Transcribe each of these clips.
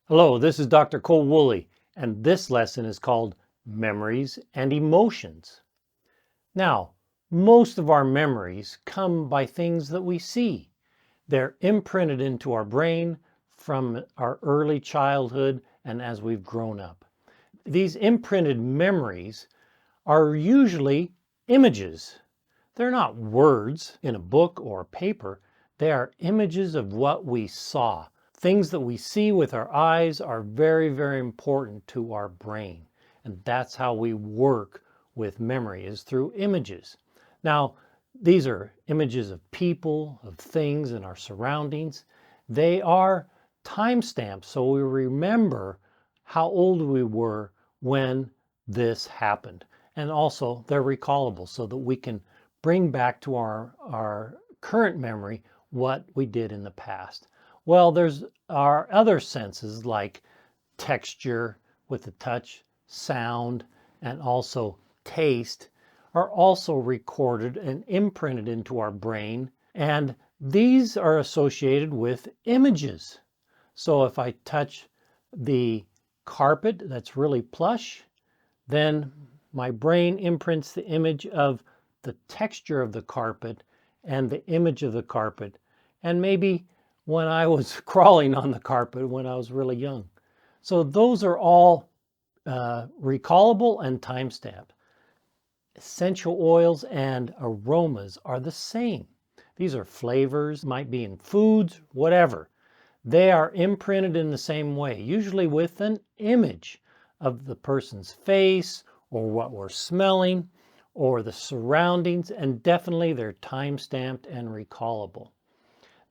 Hello, this is Dr. Cole Woolley, and this lesson is called Memories and Emotions. Now, most of our memories come by things that we see. They're imprinted into our brain from our early childhood and as we've grown up. These imprinted memories are usually images. They're not words in a book or paper. They are images of what we saw. Things that we see with our eyes are very, very important to our brain. And that's how we work with memory, is through images. Now, these are images of people, of things in our surroundings. They are timestamps, so we remember how old we were when this happened. And also, they're recallable so that we can bring back to our current memory what we did in the past. Well, there's our other senses like texture with the touch, sound, and also taste are also recorded and imprinted into our brain. And these are associated with images. So if I touch the carpet that's really plush, then my brain imprints the image of the texture of the carpet and the image of the carpet, and maybe when I was crawling on the carpet when I was really young. So those are all recallable and timestamped. Essential oils and aromas are the same. These are flavors, might be in foods, whatever. They are imprinted in the same way, usually with an image of the person's face or what we're smelling or the surroundings, and definitely they're time-stamped and recallable.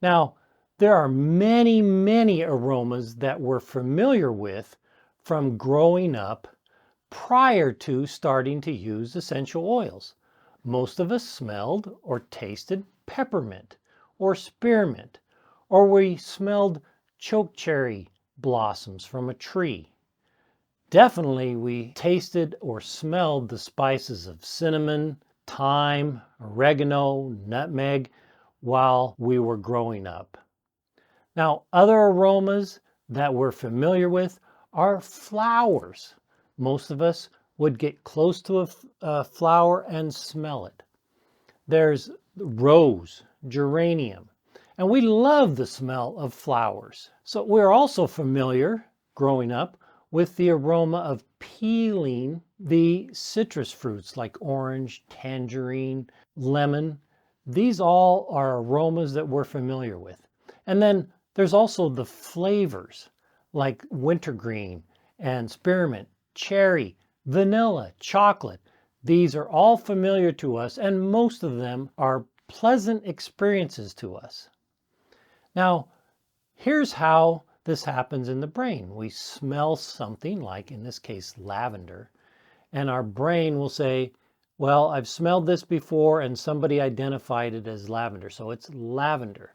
Now, there are many, many aromas that we're familiar with from growing up prior to starting to use essential oils. Most of us smelled or tasted peppermint or spearmint, or we smelled chokecherry blossoms from a tree. Definitely we tasted or smelled the spices of cinnamon, thyme, oregano, nutmeg while we were growing up. Now, other aromas that we're familiar with are flowers. Most of us would get close to a flower and smell it. There's rose, geranium, and we love the smell of flowers. So we're also familiar, growing up, with the aroma of peeling the citrus fruits like orange, tangerine, lemon. These all are aromas that we're familiar with. And then there's also the flavors like wintergreen and spearmint, cherry, vanilla, chocolate. These are all familiar to us, and most of them are pleasant experiences to us. Now, here's how this happens in the brain. We smell something, like in this case, lavender, and our brain will say, well, I've smelled this before and somebody identified it as lavender, so it's lavender.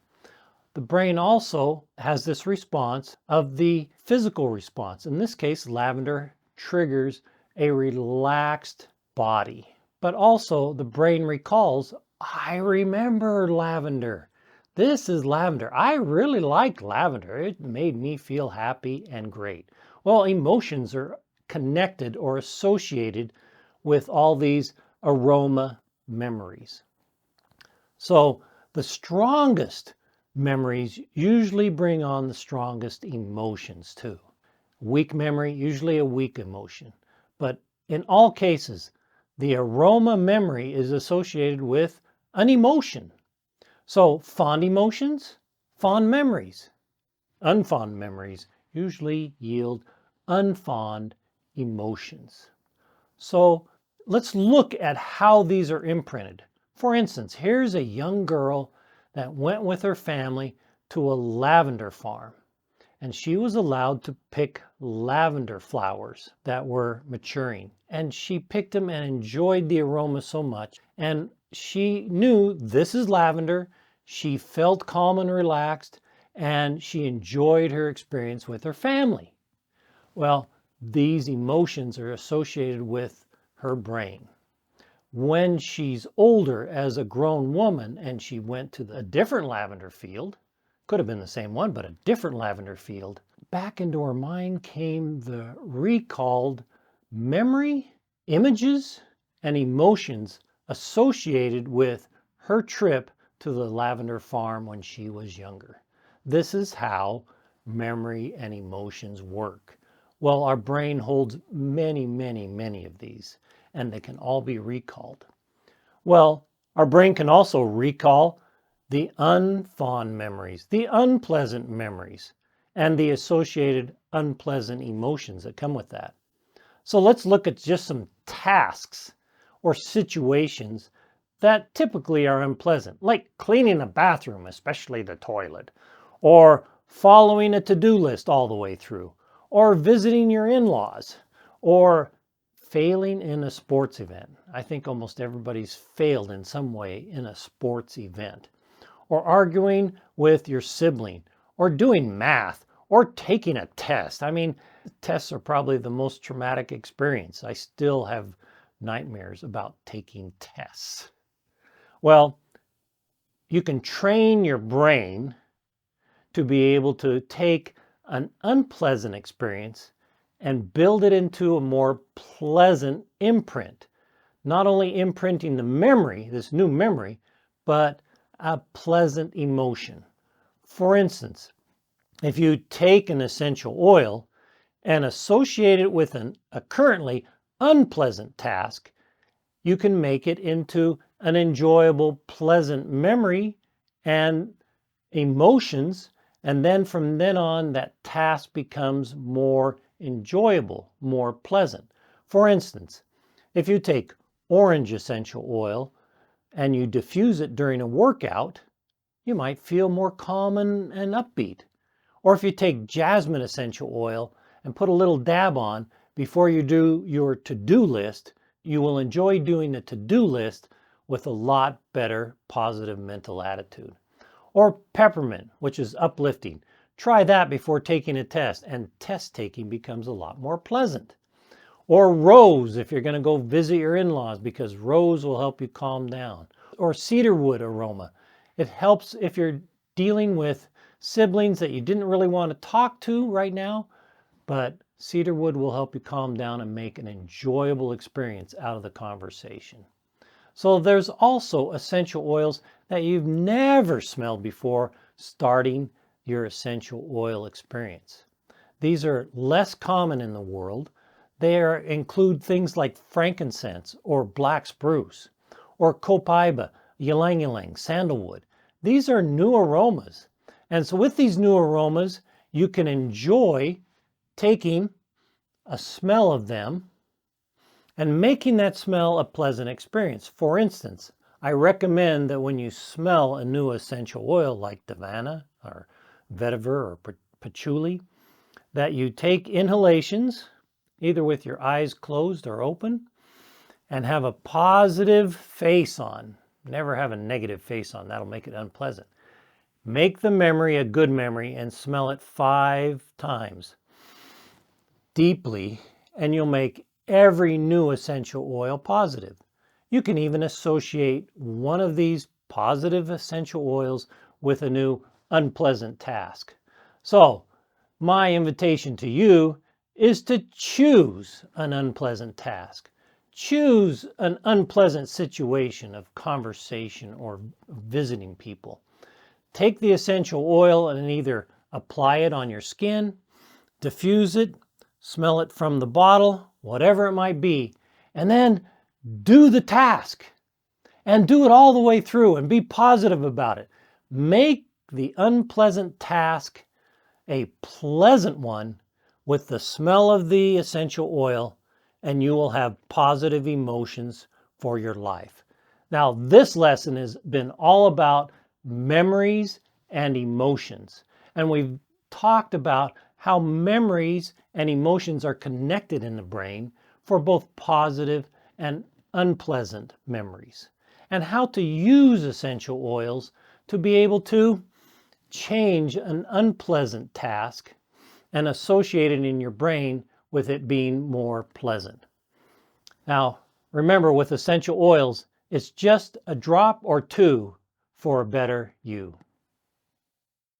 The brain also has this response of the physical response. In this case, lavender triggers a relaxed body. But also the brain recalls, I remember lavender. This is lavender. I really liked lavender. It made me feel happy and great. Well, emotions are connected or associated with all these aroma memories. So the strongest memories usually bring on the strongest emotions too. Weak memory, usually a weak emotion. But in all cases, the aroma memory is associated with an emotion. So fond emotions, fond memories. Unfond memories usually yield unfond emotions. So let's look at how these are imprinted. For instance, here's a young girl that went with her family to a lavender farm, and she was allowed to pick lavender flowers that were maturing. And she picked them and enjoyed the aroma so much. And she knew this is lavender. She felt calm and relaxed, and she enjoyed her experience with her family. Well, these emotions are associated with her brain. When she's older as a grown woman and she went to a different lavender field, could have been the same one, but a different lavender field, back into her mind came the recalled memory, images, and emotions associated with her trip to the lavender farm when she was younger. This is how memory and emotions work. Well, our brain holds many, many, many of these, and they can all be recalled. Well, our brain can also recall the unfond memories, the unpleasant memories, and the associated unpleasant emotions that come with that. So let's look at just some tasks or situations that typically are unpleasant, like cleaning a bathroom, especially the toilet, or following a to-do list all the way through, or visiting your in-laws, or failing in a sports event. I think almost everybody's failed in some way in a sports event, or arguing with your sibling, or doing math, or taking a test. I mean, tests are probably the most traumatic experience. I still have nightmares about taking tests. Well, you can train your brain to be able to take an unpleasant experience and build it into a more pleasant imprint. Not only imprinting the memory, this new memory, but a pleasant emotion. For instance, if you take an essential oil and associate it with a currently unpleasant task, you can make it into an enjoyable, pleasant memory and emotions. And then from then on, that task becomes more enjoyable, more pleasant. For instance, if you take orange essential oil and you diffuse it during a workout, you might feel more calm and upbeat. Or if you take jasmine essential oil and put a little dab on before you do your to-do list, you will enjoy doing the to-do list with a lot better positive mental attitude. Or peppermint, which is uplifting. Try that before taking a test, and test taking becomes a lot more pleasant. Or rose, if you're going to go visit your in-laws, because rose will help you calm down. Or cedarwood aroma. It helps if you're dealing with siblings that you didn't really want to talk to right now, but cedarwood will help you calm down and make an enjoyable experience out of the conversation. So there's also essential oils that you've never smelled before starting your essential oil experience. These are less common in the world. They include things like frankincense or black spruce or copaiba, ylang ylang, sandalwood. These are new aromas. And so with these new aromas, you can enjoy taking a smell of them and making that smell a pleasant experience. For instance, I recommend that when you smell a new essential oil like Davana or vetiver or patchouli, that you take inhalations, either with your eyes closed or open, and have a positive face on. Never have a negative face on. That'll make it unpleasant. Make the memory a good memory and smell it 5 times deeply, and you'll make every new essential oil positive. You can even associate one of these positive essential oils with a new unpleasant task. So, my invitation to you is to choose an unpleasant task. Choose an unpleasant situation of conversation or visiting people. Take the essential oil and either apply it on your skin, diffuse it, smell it from the bottle, whatever it might be, and then do the task and do it all the way through and be positive about it. Make the unpleasant task a pleasant one with the smell of the essential oil, and you will have positive emotions for your life. Now, this lesson has been all about memories and emotions. And we've talked about how memories and emotions are connected in the brain for both positive and unpleasant memories, and how to use essential oils to be able to change an unpleasant task and associate it in your brain with it being more pleasant. Now, remember, with essential oils, it's just a drop or two for a better you.